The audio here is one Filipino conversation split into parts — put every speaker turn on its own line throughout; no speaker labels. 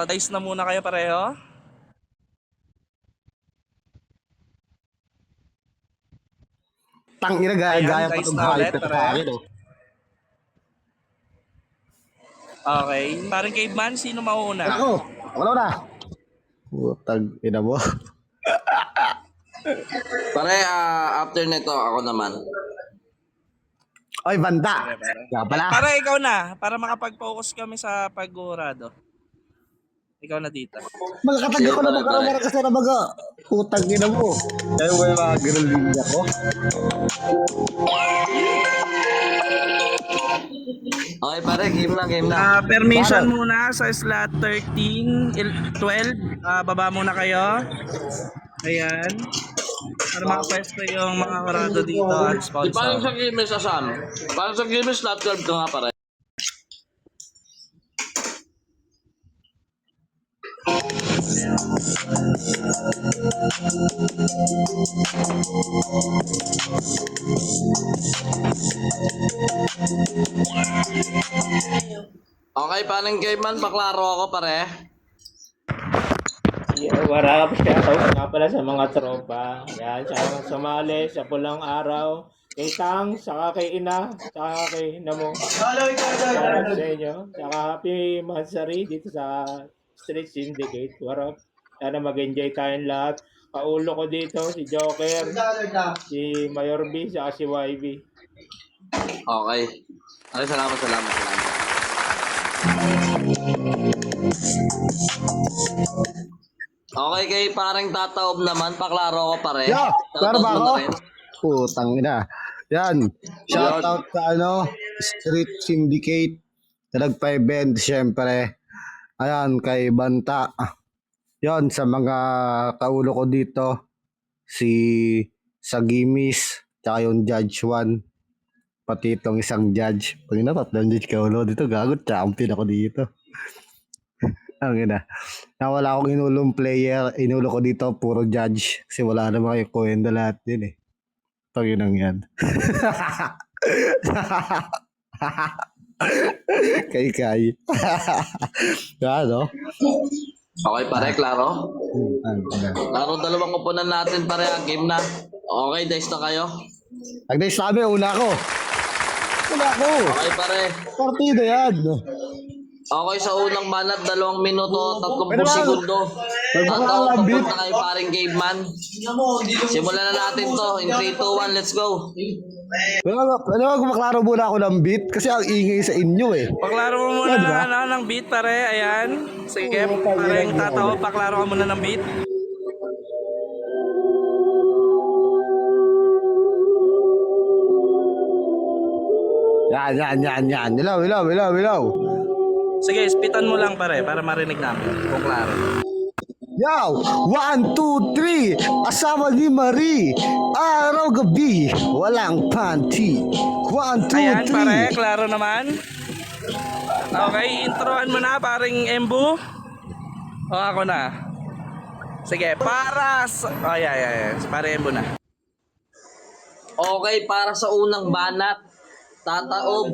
Dice na muna kayo pareho.
Tangina, gaya pa itong hyper sa akin, oh.
Okay. Parang caveman, sino mauna?
Ako! Wala na! Putang ina mo.
Pare, after nito, ako naman.
Oy, banda! Kaya pala.
Para ikaw na, para makapag-focus kami sa pag-urado. Ikaw na dito.
Malakatag ako na magkaramara kasi na baga. Putang ina mo. Kaya mo yung mga ganun linya ko.
Okay pare, game na.
Permission muna sa slot 13, 12. Baba muna kayo. Ayan. Para makapwesto yung mga urado dito at
Paano
sponsor.
sa games, Asam? Paano sa games, slot 12 ka nga pare? Okay, paano yung game man? Paklaro ako pare.
Wala ka shoutout nga pala sa mga tropa. Yan, sa mga sumali, sa pulang araw. Kay Tang, saka kay Ina, saka kay Ina mo. Para sa inyo. Saka happy Mansari dito sa Street Syndicate. Warap. Sana mag-enjoy tayong lahat. Kaulo ko dito, si Joker, si Mayor B, saka si YB.
Okay. Okay, salamat. Okay, kay parang tataob naman, paklaro ko pare.
Yo! Klaro ba
Shoutout mo
ako?
na rin.
Putang ina. Yan. Shoutout sa Street Syndicate. Na nagpa-event, syempre. Ayan, kay Banta. Yon sa mga kaulo ko dito. Si Sagimis. Tsaka yung Judge 1. Pati itong isang judge. Pag tatlong judge kaulo dito, gagot. Champion ako dito. Ang ina. Na wala akong inulong player. Inulo ko dito, puro judge. Kasi wala naman kayo kwenda lahat din eh. Tanginang yan. Kay. Ano?
Okay pare, klaro. Klaro, dalawang kupunan natin pare, game na. Okay, dice na kayo.
Nag-dice kami, una ako.
Okay pare.
Partida yan.
Okay, sa unang banat, 2 minuto, 30
Ano ba?
segundo.
Magpapakalang beat.
Papunta kay paring caveman. Simulan na natin to. In 3, 2, 1, let's go.
Maklaro muna ako ng beat kasi ang ingay sa inyo eh.
Paklaro mo muna
Yan, diba?
ng beat pare. Ayan. Sige, parang tatawa. Paklaro ka muna ng beat.
Yan. Ilaw.
Sige, spitan mo lang pare para marinig namin kung klaro.
Yo! 1, 2, 3! Asawa ni Marie! Araw gabi! Walang panty! 1, 2,
Ayan
3!
pare, klaro naman. Okay, introan mo na paring Embu. O ako na. Sige, para sa... Ayan. Pare Embu na.
Okay, para sa unang banat. Tataob.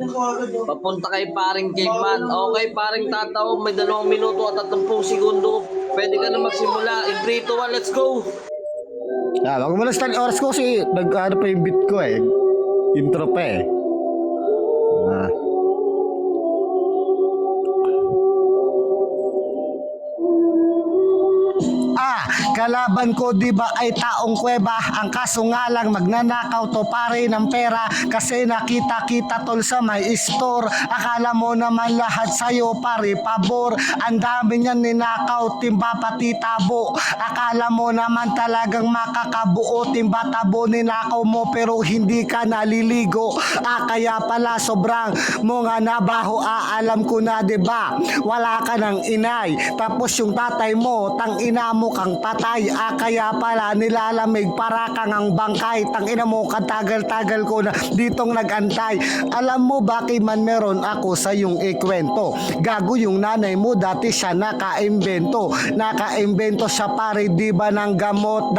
Papunta kay paring caveman. Okay, paring tataob. May 2 minuto at 30 segundo. Pwede ka na magsimula. In 3, 2, 1, let's go.
Wag mo na start oras ko kasi nag-ano pa yung beat ko eh. Intro pa eh. Kalaban ko di ba ay taong kuweba. Ang kaso nga lang magnanakaw to pare ng pera. Kasi nakita tol sa may store. Akala mo naman lahat sa'yo pare pabor. Ang dami niyan ninakaw timba pati tabo. Akala mo naman talagang makakabuo timba tabo. Ninakaw mo pero hindi ka naliligo. Kaya pala sobrang mga nabaho. Alam ko na di ba wala ka ng inay. Tapos yung tatay mo tang ina mo kang patay. bangkay. Kaya pala nilalamig para kang ang bangkay. Tangina mo, katagal-tagal ko na ditong nagantay. Alam mo ba man meron ako sa yung ikwento. Gago yung nanay mo, dati siya nakaimbento. Nakaimbento siya pare, di ba ng gamot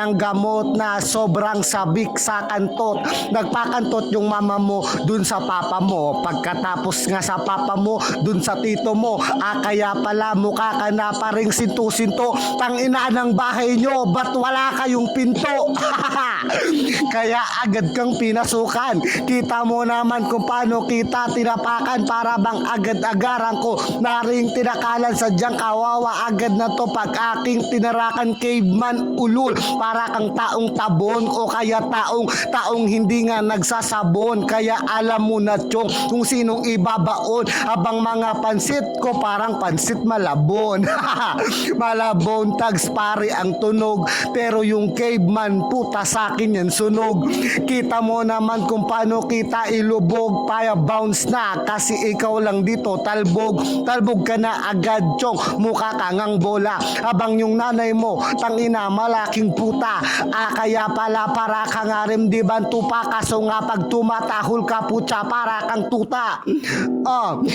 na sobrang sabik sa kantot. Nagpakantot yung mama mo dun sa papa mo. Pagkatapos nga sa papa mo, dun sa tito mo. Kaya pala mukha ka na paring sinto-sinto. Tangina ng bahay nyo, ba't wala kayong pinto? Kaya agad kang pinasukan. Kita mo naman kung paano kita tinapakan para bang agad-agaran ko. Naring tinakalan sadyang kawawa agad na to pag aking tinarakan caveman ulul. Para kang taong tabon o kaya taong hindi nga nagsasabon. Kaya alam mo na chong kung sinong ibabaon. Abang mga pansit ko parang pansit malabon. Malabon tags pare ang tunog. Pero yung caveman puta sa akin yan sunog. Kita mo naman kung paano kita ilubog. Paya bounce na kasi ikaw lang dito talbog. Talbog ka na agad chong mukha kang ang bola. Abang yung nanay mo tangina malaking puta. Kaya pala para kang arimdiban tupa. Kaso nga pag tumatahol ka putya para kang tuta.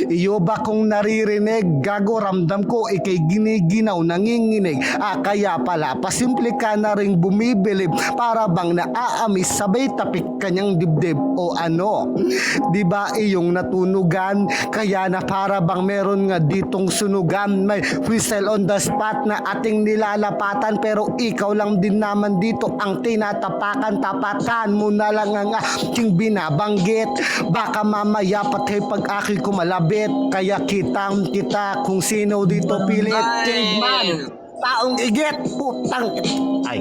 Iyo ba kung naririnig? Gago ramdam ko ikay giniginaw nanginginig. Kaya pala pasimple ka na ring bumibilib. Para bang naaamis sabay tapik kanyang dibdib o ano. Diba iyong natunugan? Kaya na para bang meron nga ditong sunugan. May freestyle on the spot na ating nilalapatan. Pero ikaw lang din naman dito ang tinatapakan. Tapatan mo na lang ang aking binabanggit. Baka mamaya patay pag aki kumalabit. Kaya kitang kita kung sino dito pilit. Caveman, taong igit, putang ay.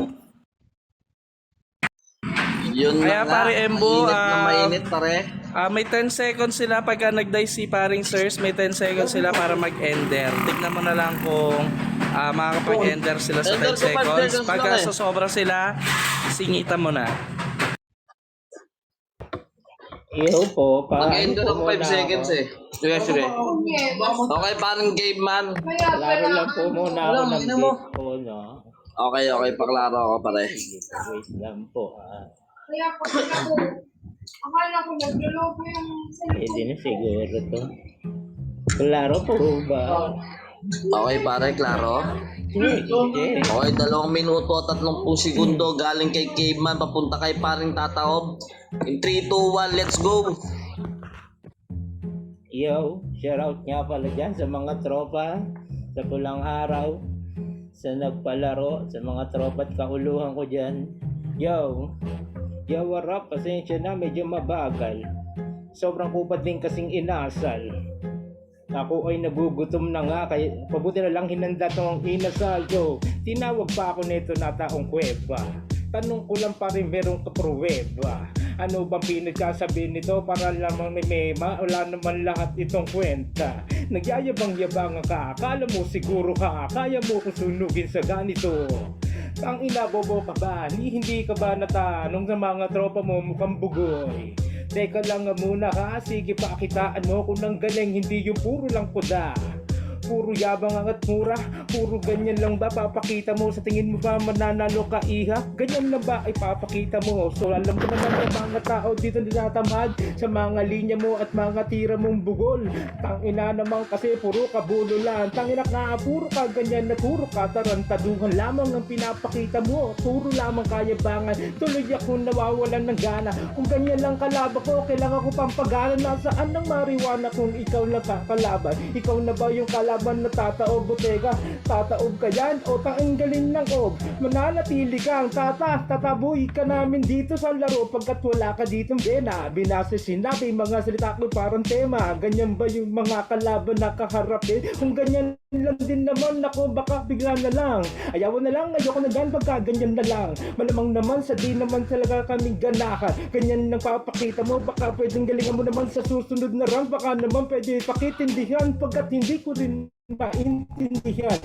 Yun
Kaya
na nga.
pare Embo,
Mainit na mainit pare.
may 10 seconds sila pagka nag-dice si paring sirs, may 10 seconds sila para mag-ender. Tignan mo na lang kung makakapag-ender sila sa 10
Ender ko 5
seconds.
seconds
Pagka
lang eh.
sa sobra sila, singitan mo na.
Iyo po,
Mag-end
paano
ng
po
5
muna
seconds
ako?
eh. Sige, sige. Okay, parang game man.
Klaro lang po muna ako ng beat po, no?
Okay, paklaro ako pare.
Wait lang po,
Kaya po, akala ko nagluloko yung
Pwede na siguro to. Klaro po ba?
Okay pare, klaro.
Sige.
Okay, 2 minuto at 30 segundo galing kay Caveman papunta kay paring Tataob. In 3, 2, 1, let's go!
Yo, shoutout nga pala dyan sa mga tropa sa pulang araw, sa nagpalaro, sa mga tropa at kauluhan ko dyan. Yo, warap, pasensya na, medyo mabagal. Sobrang kupad din kasing inasal. Ako ay nagugutom na nga, kaya pabuti na lang hinanda to ang inasal ko. Tinawag pa ako nito na taong kuweba. Tanong ko lang pa rin merong kapruweba. Ano bang pinagkasabi nito para lamang may mema? Wala naman lahat itong kwenta. Nagyayabang-yabang ka, akala mo siguro ka, kaya mo kong sunugin sa ganito. Ang inabobo ka ba? Hindi ka ba natanong sa mga tropa mo mukhang bugoy? Teka lang nga muna ka, sige pakitaan mo kung nang galing, hindi yung puro lang kuda. Puro yabang at mura, puro ganyan lang ba papakita mo? Sa tingin mo ba mananalo ka iha? Ganyan lang ba ay papakita mo? So alam ko naman yung mga tao dito natatamad sa mga linya mo at mga tira mong bugol. Tangina naman kasi puro ka bululan. Tangina ka, puro ka ganyan na puro ka tarantaduhan lamang ang pinapakita mo. Puro lamang kayabangan, tuloy ako nawawalan ng gana. Kung ganyan lang kalaban ko, kailangan ko pampagana. Nasaan ang mariwana kung ikaw lang kakalaban? Ikaw na ba yung kalaban na tataob o teka? Tataob ka yan o tanggalin ng og? Mananatili kang tataboy ka namin dito sa laro pagkat wala ka ditong bena. Binasa sinabi mga salita ko parang tema. Ganyan ba yung mga kalaban na kaharapin? Kung ganyan lang din naman ako, baka bigla na lang. Ayaw na lang, ayoko na dyan pagka ganyan na lang. Malamang naman sa di naman talaga kaming ganahan. Ganyan nang papakita mo, baka pwedeng galingan mo naman sa susunod na round. Baka naman pwede pakitindihan pagkat hindi ko rin maintindihan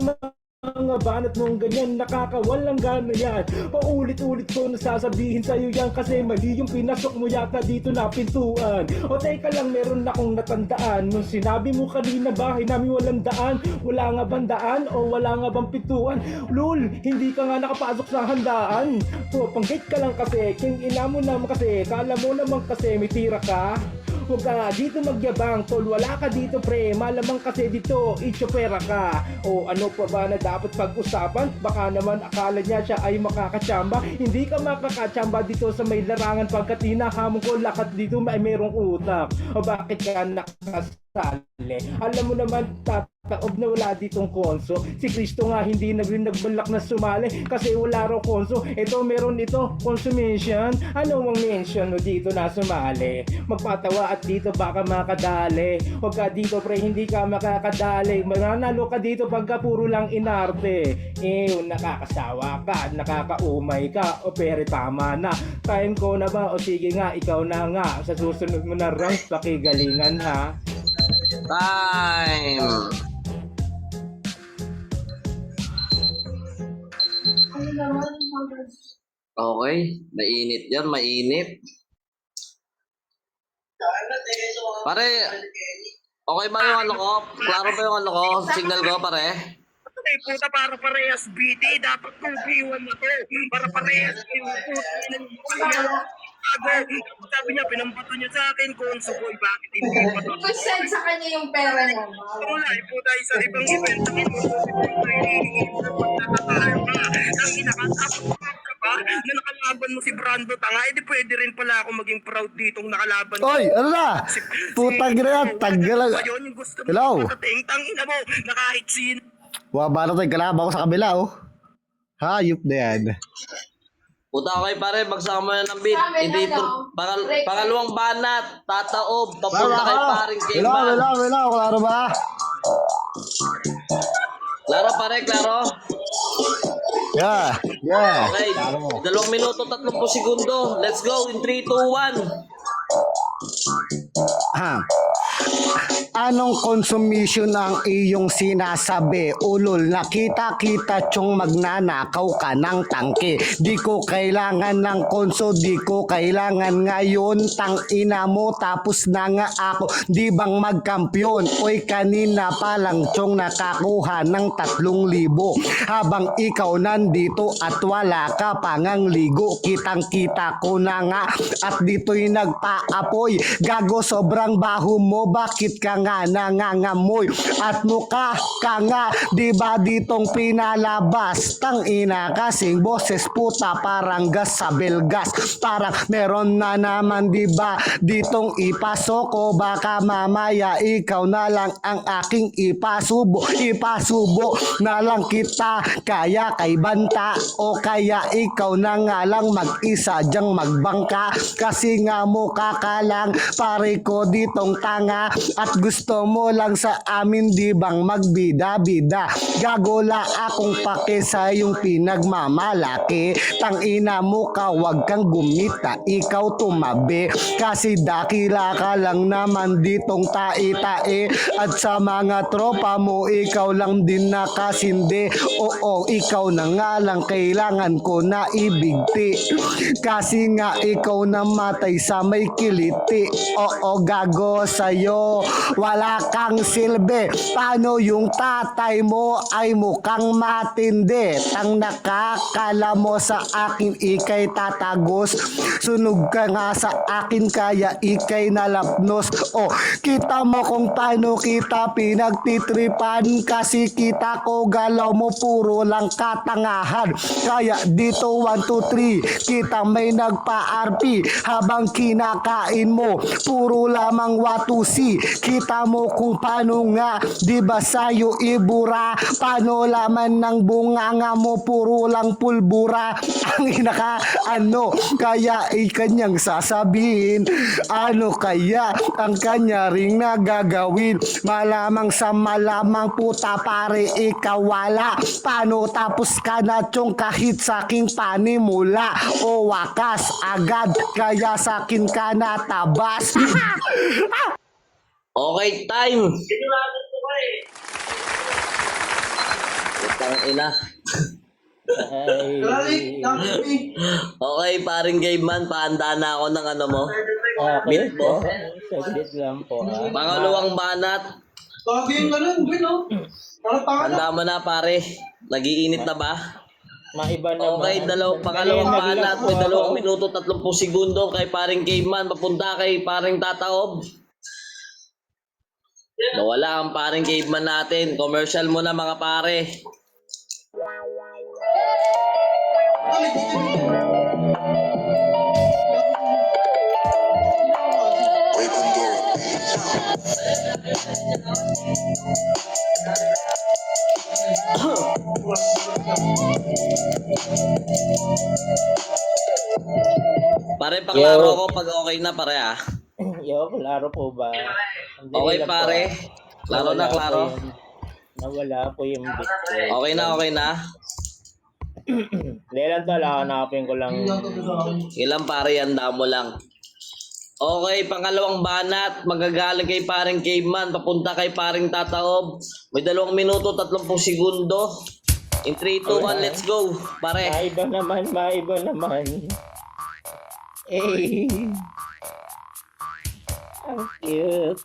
mga mga banat mong ganyan, nakakawalang gana yan. Paulit-ulit ko nasasabihin sa'yo yan kasi mali yung pinasok mo yata dito na pintuan. O teka lang, meron akong natandaan. Nung sinabi mo kanina bahay namin walang daan, wala nga bang daan o wala nga bang pintuan? Lul, hindi ka nga nakapasok sa handaan. So, panggit ka lang kasi, king ina mo naman kasi, kala mo naman kasi may tira ka. Huwag ka dito magyabang, tol, wala ka dito pre, malamang kasi dito, itsopera ka. O ano pa ba na dapat pag-usapan? Baka naman akala niya siya ay makakatsamba. Hindi ka makakatsamba dito sa may larangan pagkat hinahamon ko lakat dito may merong utak. O bakit ka nakasali? Alam mo naman, tataob na wala ditong konso. Si Kristo nga hindi na rin nagbalak na sumali kasi wala raw konso. Ito meron ito, consummation. Ano ang mention mo dito na sumali? Magpatawa at dito baka makadali. Huwag ka dito pre, hindi ka makakadali. Mananalo ka dito pagka puro lang inarte. Nakakasawa ka, nakakaumay ka. O pere tama na, time ko na ba? O sige nga, ikaw na nga. Sa susunod mo na rank, pakigalingan ha.
Time!
Ano naman?
Okay, mainit yan, mainit. Pare, okay ba yung ano ko? Klaro ba yung ano ko? Signal ko, pare?
Ay, puta, para parehas BT, dapat 2v1 na to. Para parehas yung puta. Sabi niya, pinampato niya sa akin, Konso Boy, bakit hindi pa to?
I-send sa kanya yung pera niya.
Wala, puta, sa ibang event, ang nagtatatayo ka. Ang inakatapos ka pa, na nakalaban mo si Brando Tanga, edi pwede rin pala ako maging proud ditong nakalaban ko.
Oy, ano na? Putang ina yan, tanggal lang.
Ayun, yung gusto mo
Hello?
matating, tangina mo, na kahit sino.
Wabara tayo kalaban ko sa kabila, oh. Hayop na yan.
Puta, okay pare, magsama na ng beat.
Sa amin,
Hindi
ano?
pangalawang banat, tataob, papunta kay paring Kayman.
Wala, klaro ba?
Klaro pare, klaro.
Yeah.
Okay, 2 minuto 30 segundo. Let's go in 3, 2, 1.
Anong consumption ang iyong sinasabi? Ulol, nakita-kita tiyong magnanakaw ka ng tangke. Di ko kailangan ng konso, di ko kailangan ngayon. Tang ina mo, tapos na nga ako. Di bang magkampiyon? Oy, kanina pa lang tiyong nakakuha ng 3,000. Habang ikaw nandito at wala ka pangang ligo. Kitang-kita ko na nga at dito'y nagpaapoy. Gago, sobrang baho mo, bakit ka nga nangangamoy? At mukha ka nga, di ba ditong pinalabas? Tang ina kasing boses puta, parang gas sa belgas. Parang meron na naman, di ba ditong ipasok o baka mamaya ikaw na lang ang aking ipasubo. Ipasubo na lang kita, kaya kay banta o kaya ikaw na nga lang mag-isa dyang magbangka. Kasi nga mukha ka lang pare ko ditong tanga at gusto mo lang sa amin di bang magbida-bida. Gagola akong pake sa yung pinagmamalaki. Tangina mo ka, wag kang gumita, ikaw tumabi. Kasi dakila ka lang naman ditong tae-tae at sa mga tropa mo ikaw lang din nakasindi. Oo, ikaw na nga lang kailangan ko na ibigti. Kasi nga ikaw namatay sa may kiliti. Oo, gago sa'yo, wala kang silbi. Paano yung tatay mo ay mukhang matindi? Tang nakakala mo sa akin ikay tatagos. Sunog ka nga sa akin kaya ikay nalapnos. O, kita mo kung paano kita pinagtitripan. Kasi kita ko galaw mo puro lang katangahan. Kaya dito 1, 2, 3 kita may nagpa-RP habang kinakain mo puro lamang watusi. Kita mo kung paano nga, di ba sayo ibura? Paano laman ng bunganga mo puro lang pulbura? Ang inaka ano kaya ikanyang sasabihin? Ano kaya ang kanya ring nagagawin? Malamang sa malamang puta pare ikaw wala. Paano tapos ka na tiyong kahit saking panimula? O wakas agad kaya sakin ka natabas.
Okay, time. Tangina.
Ay,
Okay, paring caveman, paanda na ako ng ano mo.
okay
Meat mo.
po. Saglit lang po.
Pangalawang banat. Handa mo na pare. Nagiinit na ba?
Maiba naman.
Okay, pangalawang banat. May 2 minuto 30 segundo kay paring caveman. Papunta kay paring tataob. Nawala ang paring caveman natin. Commercial muna mga pare. Pare, paklaro
Yo.
ko pag okay na pare ah.
Yo, klaro po ba? Hindi
Okay
lang po,
pare.
ah.
Klaro na,
Nawala
klaro.
po yung- Nawala po yung bit ko.
Okay na, okay na.
Hindi lang tala, hanapin ko lang.
Ilang pare, handa mo lang. Okay, pangalawang banat. Magagaling kay paring caveman. Papunta kay paring tataob. May 2 minuto 30 segundo. In 3, 2, 1, let's go. Pare.
Maiba naman. Eh. Ang cute.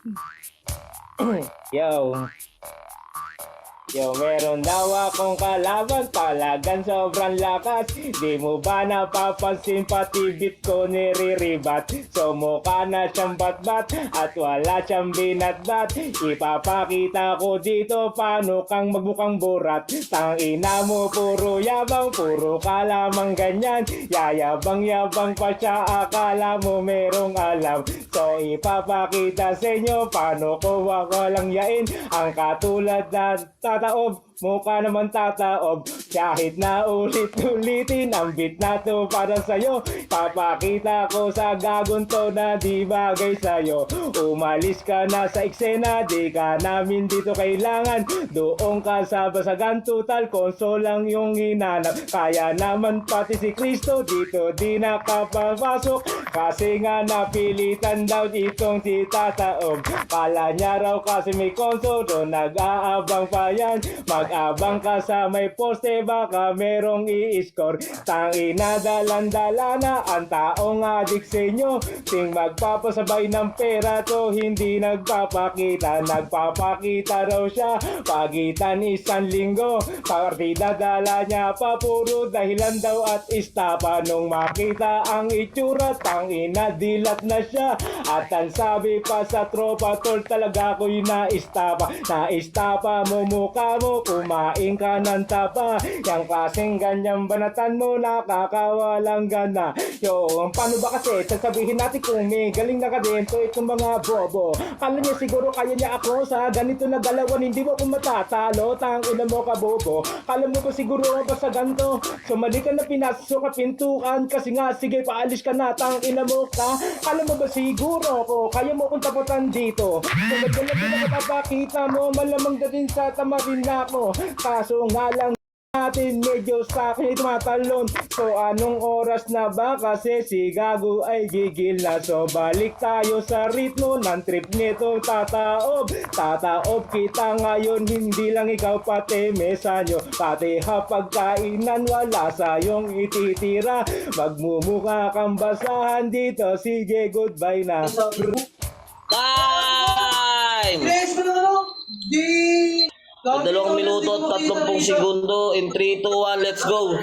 Yo, meron daw akong kalaban, talagang sobrang lakas. Di mo ba napapansin pati bit ko niriribat? So mukha na siyang batbat at wala siyang binatbat. Ipapakita ko dito paano kang magbukang burat. Tangina mo puro yabang, puro ka lamang ganyan. Yayabang-yabang pa siya, akala mo merong alam. So ipapakita sa inyo paano ko walang yain. Ang katulad na tataob, mukha naman tataob. Kahit na ulit-ulitin ang beat na to para sa'yo. Papakita ko sa gagon to na di bagay sa'yo. Umalis ka na sa eksena, di ka namin dito kailangan. Doon ka sa basagan, total console lang yung hinanap. Kaya naman pati si Kristo dito di nakapapasok. Kasi nga napilitan daw itong si tataob. Kala niya raw kasi may console, doon nag-aabang pa yan. Mag-abang ka sa may poste, baka merong i-score. Tangina, dalan-dala na ang taong adik sa inyo. Ting magpapasabay ng pera to, hindi nagpapakita. Nagpapakita raw siya pagitan 1 linggo. Partida dala niya pa, puro dahilan daw at istapa. Nung makita ang itsura, tangina, dilat na siya. At ang sabi pa sa tropa, tol, talaga ko'y naistapa. Naistapa mo mukha mo, kumain ka ng tapa. Yang klaseng ganyang banatan mo, nakakawalang gana. Yo, paano ba kasi sasabihin natin kung may galing na kadento itong mga bobo? Kala niya siguro kaya niya ako sa ganito na galawan, hindi mo kung matatalo. Tangina mo ka bobo, kala mo ba siguro ba sa ganto? Sumali ka na pinasok ka pintukan, kasi nga sige paalis ka na, tangina mo ka. Kala mo ba siguro ko kaya mo kung taputan dito? Kung magdala din na matapakita mo, malamang na din sa tamarin na ako. Kaso nga lang natin medyo sa akin tumatalon. So anong oras na ba? Kasi si Gago ay gigil na. So balik tayo sa ritmo ng trip nito tataob. Tataob kita ngayon, hindi lang ikaw pati mesa nyo. Pati hapagkainan wala sayong ititira. Magmumukha kang basahan dito. Sige, goodbye na.
Time! May 2 minuto at 30 segundo. In 3, 2, 1, let's go.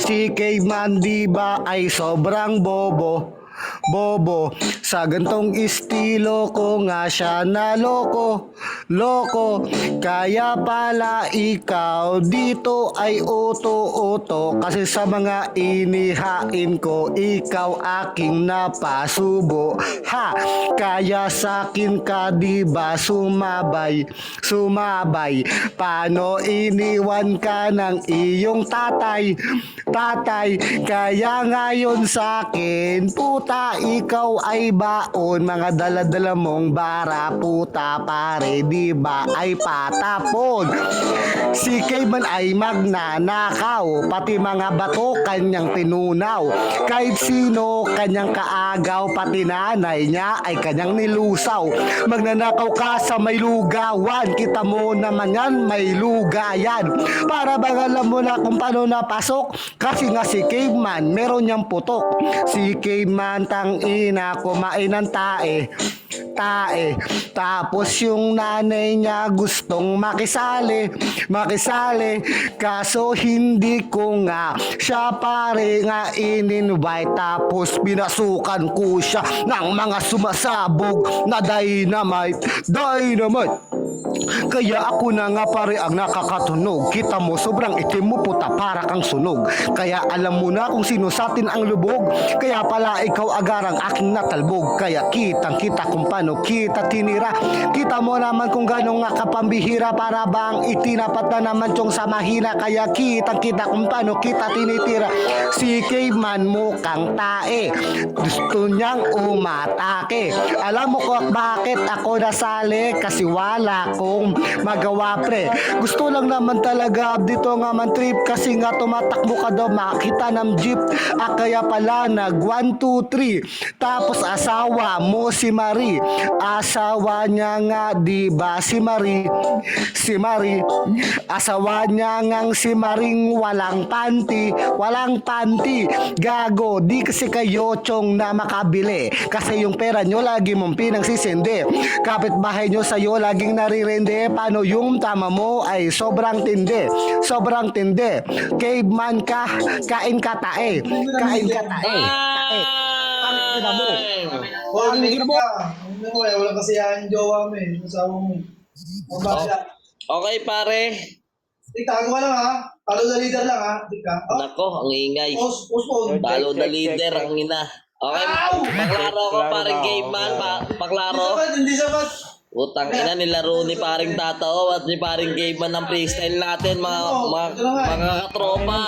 Si Caveman di ba ay sobrang bobo? Sa gantong estilo ko nga siya naloko. Kaya pala ikaw dito ay uto-uto. Kasi sa mga inihain ko, ikaw aking napasubo. Ha! Kaya sakin ka di ba sumabay? Paano iniwan ka ng iyong tatay? Kaya ngayon sa akin, puta, ikaw ay baon, mga dala-dala mong bara, puta pare, di ba ay patapon. Si Caveman ay magnanakaw, pati mga bato kanyang tinunaw. Kahit sino kanyang kaagaw, pati nanay niya ay kanyang nilusaw. Magnanakaw ka sa may lugawan, kita mo naman yan, may lugayan. Para bang alam mo na kung paano napasok, kasi nga si Caveman meron niyang putok. Si Caveman tang ina kumain ng tae. Tapos yung nanay niya gustong makisali, kaso hindi ko nga siya pare nga in-invite. Tapos binasukan ko siya ng mga sumasabog na dynamite. Kaya ako na nga pare ang nakakatunog. Kita mo sobrang itim mo puta, para kang sunog. Kaya alam mo na kung sino sa atin ang lubog. Kaya pala ikaw agarang aking natalbog. Kaya kitang kita kung paano kita tinira. Kita mo naman kung gano'ng nga kapambihira. Para bang itinapat na naman tiyong sa mahina. Kaya kitang kita kung paano kita tinitira. Si Caveman mukhang tae, gusto niyang umatake. Alam mo ko bakit ako nasali? Kasi wala kong magawa pre. Gusto lang naman talaga dito nga man trip. Kasi nga tumatakbo ka daw makita ng jeep. Kaya pala nag 1, 2, 3. Tapos asawa mo si Marie. Asawa niya nga diba si Marie. Asawa niya ngang si Maring walang panty. Gago, di kasi kayo chong na makabili. Kasi yung pera nyo lagi mong pinagsisindi. Kapitbahay nyo sa'yo laging naririndi. Paano yung tama mo ay sobrang tindi. Caveman ka, kain ka tae. Ang ina mo.
Ang ina mo. Wala kasi yan jowa mo eh. Masawa mo.
Okay pare.
Itago ka lang ha. Talo na leader lang ha. Di ka.
Nako, ang ingay.
Postpone.
Talo na leader, ang ina. Okay, paklaro ko paring Caveman. Paklaro.
Hindi sapat.
Utang ina, nilaro ni paring Tatao at ni paring Caveman ng freestyle natin, mga katropa.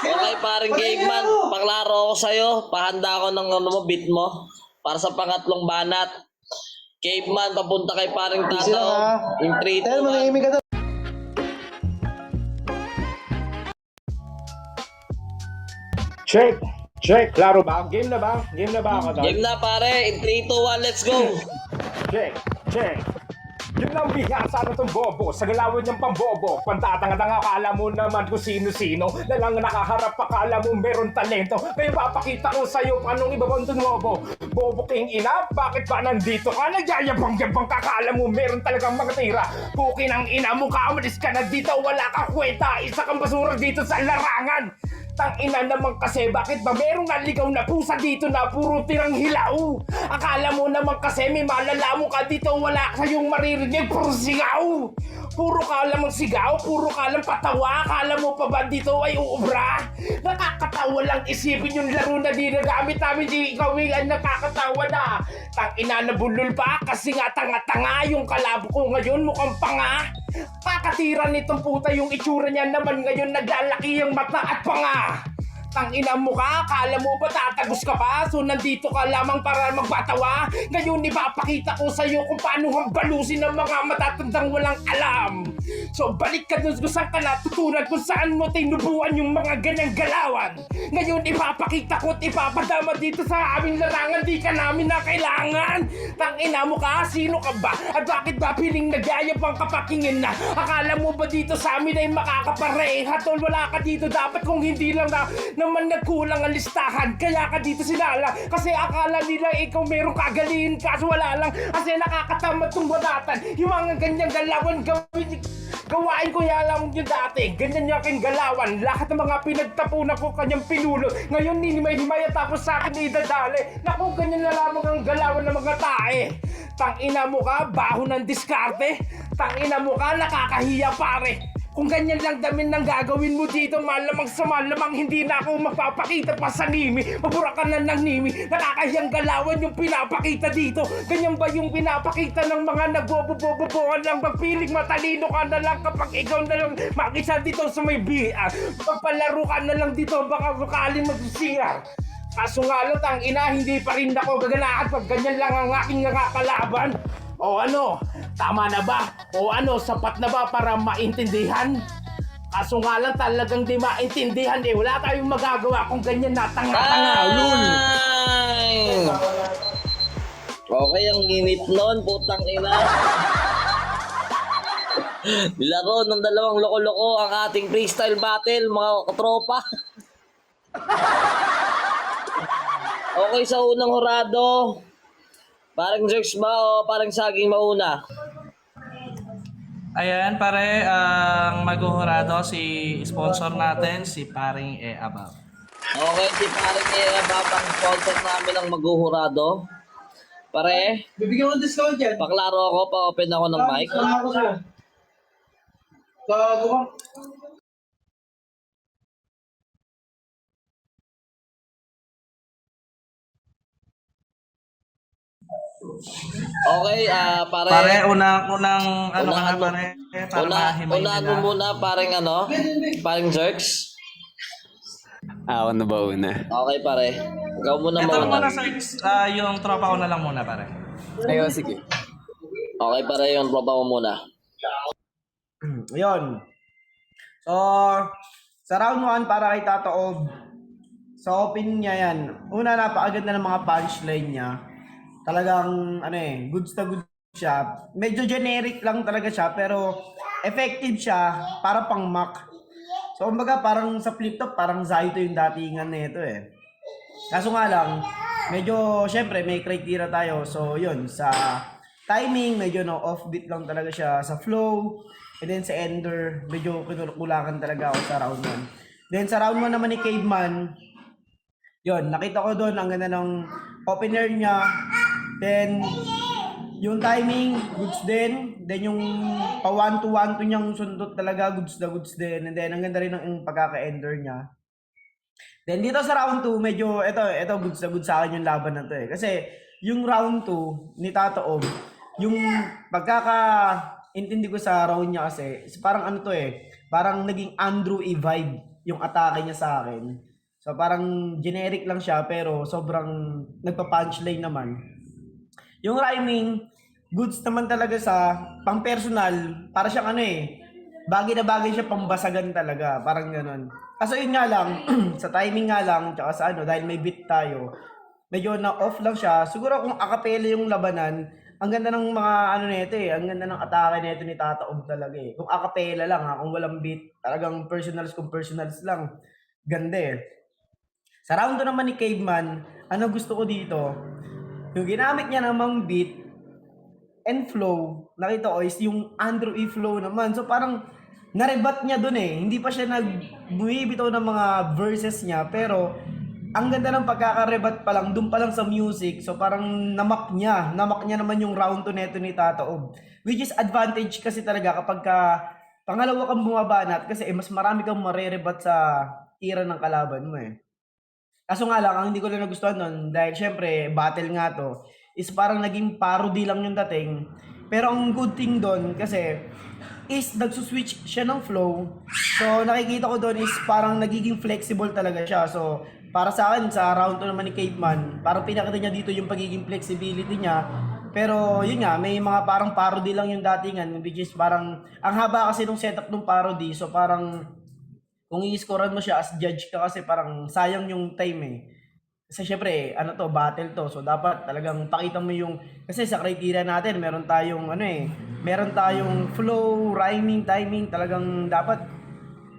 Okay, paring Caveman, paklaro ko sa'yo. Pahanda ko ng beat mo para sa pangatlong banat. Caveman, papunta kay paring Tatao. In 3, 2, 1.
Check, klaro ba? Game na ba ako doon?
Game na pare, in 3, 2, 1, let's go!
Check. Yun lang bihasa na itong bobo. Sa galawan niyang pambobo. Pantatanga-tanga, akala mo naman kung sino-sino. Lalang nakaharap, akala mo meron talento. Kaya papakita ko sa'yo paanong ibabang tumobo. Bobo king ina, bakit ba nandito ka? Nagyayabang-yabang ka, akala mo meron talagang mga tira. Pukin ang ina mo ka, umalis ka na dito. Wala ka kwenta, isa kang basura dito sa larangan. Tang ina naman kasi, bakit ba merong naligaw na pusa dito na puro tirang hilaw? Akala mo naman kasi may malalaman ka dito, wala ka yung maririnig, puro sigaw. Puro ka lamang sigaw, puro ka lang patawa, akala mo pa ba dito ay uubra? Nakakatawa lang isipin yung laro na di nagamit namin, di ikaw ang nakakatawa na. Tang ina na bulol pa, kasi nga tanga-tanga yung kalabo ko ngayon mukhang panga. Kakatira nitong puta yung itsura niya naman ngayon naglalaki ang mata at panga. Tangina mo ka, akala mo ba tatagos ka pa? So nandito ka lamang para magbatawa. Ngayon ipapakita ko sa'yo kung paano hambalusin ng mga matatandang walang alam. So balik ka dun kung saan ka natutunan, kung saan mo tinubuan yung mga ganyang galawan. Ngayon ipapakita ko at ipapadama dito sa aming larangan, di ka namin na kailangan. Tangina mo ka, sino ka ba? At bakit ba piling nagyayabang kapakingin na? Akala mo ba dito sa amin ay makakapareha? Tol, wala ka dito dapat kung hindi lang naman nagkulang ang listahan. Kaya ka dito sinala kasi akala nila ikaw merong kagaliin, kaso wala lang kasi nakakatamad tong banatan. Yung mga ganyang galawan gawain ko lang yung dati. Ganyan yung aking galawan. Lahat ng mga pinagtapunan ko kanyang pinulo. Ngayon ninimay-himay at tapos sa akin idadali. Naku, ganyan na lamang ang galawan ng mga tae. Tangina mo ka, baho ng diskarte. Tangina mo ka, nakakahiya pare. Kung ganyan lang damin ng gagawin mo dito, malamang sa malamang hindi na ako mapapakita pa sa nimi. Mabura ka na ng nimi. Nakakahiyang galawan yung pinapakita dito. Ganyan ba yung pinapakita ng mga nagbobobobobohan lang? Magpiling matalino ka na lang kapag ikaw na lang makisa dito sa may biya. Pagpalaro ka na lang dito, baka sakaling magsisira. Kaso nga lang, tang ina, hindi pa rin ako gaganahan pag ganyan lang ang aking nakakalaban. O ano, tama na ba? O ano, sapat na ba para maintindihan? Kaso nga lang talagang di maintindihan eh. Wala tayong magagawa kung ganyan na tanga-tanga, lul.
Ay! Okay, ang init nun, putang ina. Laro ng dalawang loko-loko ang ating freestyle battle, mga katropa. Okay, sa unang hurado, parang Jerks ba o parang Saging mauna?
Ayan, pare, ang maghuhurado si sponsor natin, si paring Abab.
Okay, si paring babang sponsor namin ang maghuhurado. Pare,
Bibigyan ko ng discount yan.
paklaro ako, pa-open ako ng mic.
Sana ako sa'yo. Gago ka.
Okay, pare.
Pare, unang ano ka na,
Unahan mo-
pare, para mahimay
unahan mo
nila.
muna, paring Jerks.
Ako na ba una?
Okay, pare. Ikaw muna
Ito lang muna
mauna.
sa yung tropa ko na lang muna, pare.
Ayo, sige.
Okay, pare, yung tropa mo muna.
Ayun. So, sa round 1 para kay Tata Ob, sa opening niya yan, una napakaganda ng mga punchline niya. Talagang, goods na goods siya. Medyo generic lang talaga siya, pero effective siya para pang mock. So, kumbaga parang sa flip top, parang Zaito yung datingan nito eh. Kaso nga lang, medyo, syempre, may criteria tayo. So, yun, sa timing, medyo offbeat lang talaga siya. Sa flow, and then sa ender, medyo kinukulakan talaga ako sa round 1. Then sa round 1 naman ni Caveman, yun, nakita ko doon, ang ganda ng opener niya. Then, yung timing, goods din. Then yung pa 1-to-1 niyang sundot talaga, goods na goods din. And then, ang ganda rin ng pagkaka-ender niya. Then dito sa round 2, medyo, ito goods na goods sa akin yung laban na to eh. Kasi, yung round 2 ni Tata Ob, yung pagkaka-intindi ko sa round niya kasi, parang ano to eh, parang naging Andrew E. vibe yung atake niya sa akin. So parang generic lang siya pero sobrang nagpa-punchline naman. Yung rhyming, goods naman talaga sa pang-personal, para siyang bagay na bagay siya pambasagan talaga, parang ganun. Kaso yun nga lang, sa timing nga lang, tsaka sa dahil may beat tayo, medyo na-off lang siya. Siguro kung acapella yung labanan, ang ganda ng mga nito eh, ang ganda ng atake nito ni Tata Ob talaga eh. Kung acapella lang kung walang beat, talagang personals kung personals lang, ganda eh. Sa round 2 naman ni Caveman, ano gusto ko dito, yung ginamit niya namang beat and flow, nakita ko is yung Andrew E. flow naman. So parang narebat niya dun eh. Hindi pa siya bumibitaw ng mga verses niya, pero ang ganda ng pagkakarebat pa lang, dun pa lang sa music. So parang namak niya naman yung round 2 neto ni Tata Ob. Which is advantage kasi talaga kapag pangalawa kang bumabanat kasi mas marami kang marerebat sa tira ng kalaban mo eh. Kaso nga lang, ang hindi ko lang nagustuhan nun, dahil syempre, battle nga to, is parang naging parody lang yung dating. Pero ang good thing doon, kasi, is nagsuswitch siya ng flow. So, nakikita ko doon is parang nagiging flexible talaga siya. So, para sa akin, sa round 2 naman ni Caveman, parang pinakita niya dito yung pagiging flexibility niya. Pero, yun nga, may mga parang parody lang yung datingan, which is parang, ang haba kasi nung setup ng parody, so parang, kung i-scorean mo siya as judge ka kasi parang sayang yung time eh. Kasi syempre, battle to. So dapat talagang pakita mo yung, kasi sa criteria natin, meron tayong meron tayong flow, rhyming, timing, talagang dapat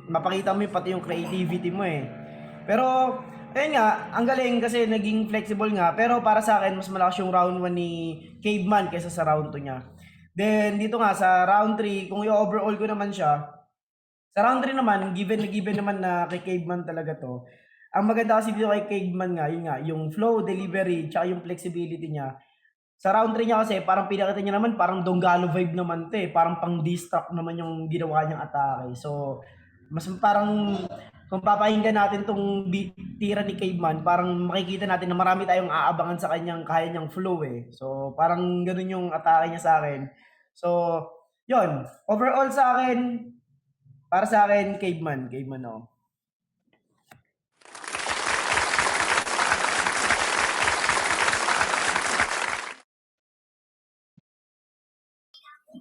mapakita mo pati yung creativity mo eh. Pero, ayun nga, ang galing kasi naging flexible nga, pero para sa akin, mas malakas yung round 1 ni Caveman kaysa sa round 2 niya. Then, dito nga, sa round 3, kung i-overall ko naman siya, sa round 3 naman, given naman na kay Caveman talaga to. Ang maganda kasi dito kay Caveman nga, yung flow, delivery, tsaka yung flexibility niya. Sa round 3 niya kasi, parang pinakita niya naman, parang Donggalo vibe naman to eh. Parang pang distract naman yung ginawa niyang atake. So, mas parang, kung papahinggan natin tong tira ni Caveman, parang makikita natin na marami tayong aabangan sa kaya niyang flow eh. So, parang ganun yung atake niya sa akin. So, yun. Overall sa akin, para sa akin, Caveman, oh.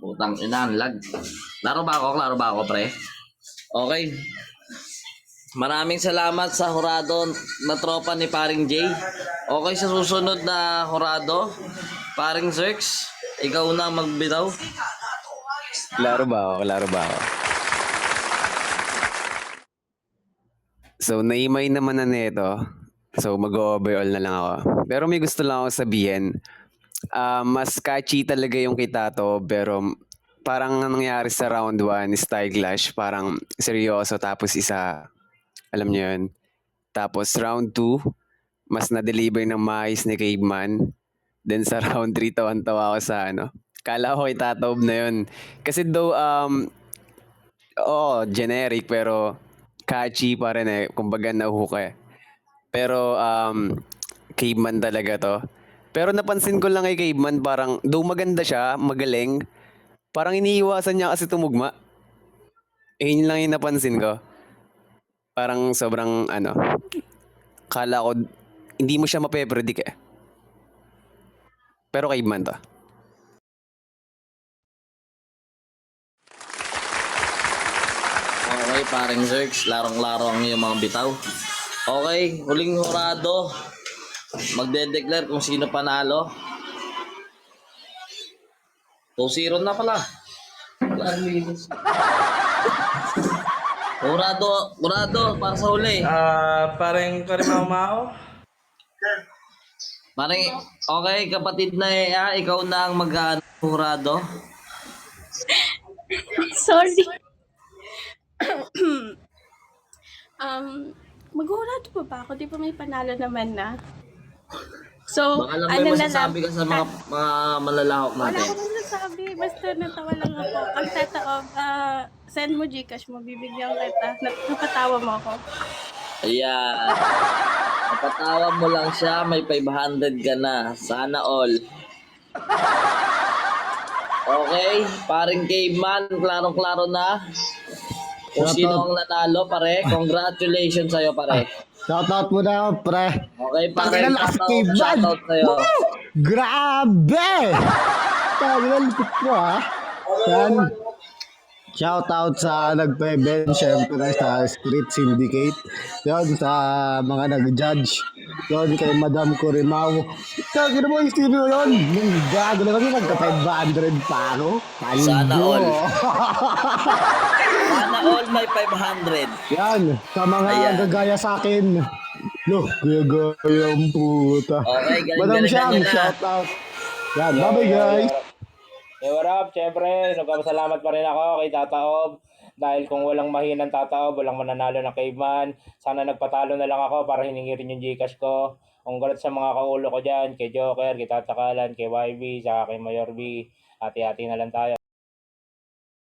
Putang ina, ang lag. Laro ba ako, pre? Okay. Maraming salamat sa hurado na tropa ni Paring Jay. Okay, sa susunod na hurado, Paring Zerx, ikaw na magbitaw.
Klaro ba ako? Klaro ba ako? So, naimay naman na nito. So, mag-overall na lang ako. Pero may gusto lang ako sabihin. Mas catchy talaga yung Kitato, pero parang ang nangyari sa round 1 is Style Clash. Parang seryoso, tapos isa, alam niyo yun. Tapos round 2, mas na-deliver ng maayos ni Caveman. Then sa round 3, tawan-tawa ako sa Kala ko Kitatob na yun. Kasi though, generic, pero catchy pa rin eh. Kumbaga nahook eh. Pero Caveman talaga to. Pero napansin ko lang kay Caveman, parang though maganda siya, magaling, parang iniiwasan niya kasi tumugma. Yun lang yung napansin ko. Parang sobrang kala ko hindi mo siya mape-predict eh. Pero Caveman to.
Okay, Paring Zerx, larong-laro ang iyong mga bitaw. Okay, huling hurado. Magde-declare kung sino panalo. 2-0 na pala. Hurado para sa huli.
Parang Karimao-mao.
Okay, kapatid na ikaw na ang mag-hurado.
Sorry. Maghurado pa ba ako? Di ba may panalo naman na? So,
Baka lang may
ano na lang.
masasabi ka sa mga malalahok
Wala
natin.
akong masasabi. Basta natawa lang ako. Ang tataob, send mo Gcash mo. Bibigyan kita. Napatawa mo ako.
Ayan. Napatawa mo lang siya, may 500 ka na. Sana all. Okay, Paring Caveman, klarong-klaro na. Kung sino ang nanalo, pare. Congratulations sa'yo, pare.
Shoutout mo na, pre.
Okay, pare.
Tangina, lakas Caveman.
Shoutout sa'yo.
Grabe! Tangina, lupit mo ha. Yan. Shoutout sa nagpe-ben, syempre sa Street Syndicate. Yon, sa mga nag-judge. Yon, kay Madam Corimao. Tangina mo, yung sino yun? Nung gago na kami, magka-500 pa ako.
Sana all.
Paldo.
Sana all may 500.
Yan, sa mga
Ayan.
gagaya sa akin. Look, gagayang puta.
Okay,
Madam
galing-galing
Siang,
na nyo na.
shoutout. Yan, bye-bye guys.
Hey, what up? Siyempre, nagpapasalamat pa rin ako kay Tataob. Dahil kung walang mahinang Tataob, walang mananalo ng Caveman. Sana nagpatalo na lang ako para hiningi rin yung Gcash ko. Congrats sa mga kaulo ko dyan, kay Joker, kay Tatakalan, kay YB, saka kay Mayor B. Hati-hati na lang tayo.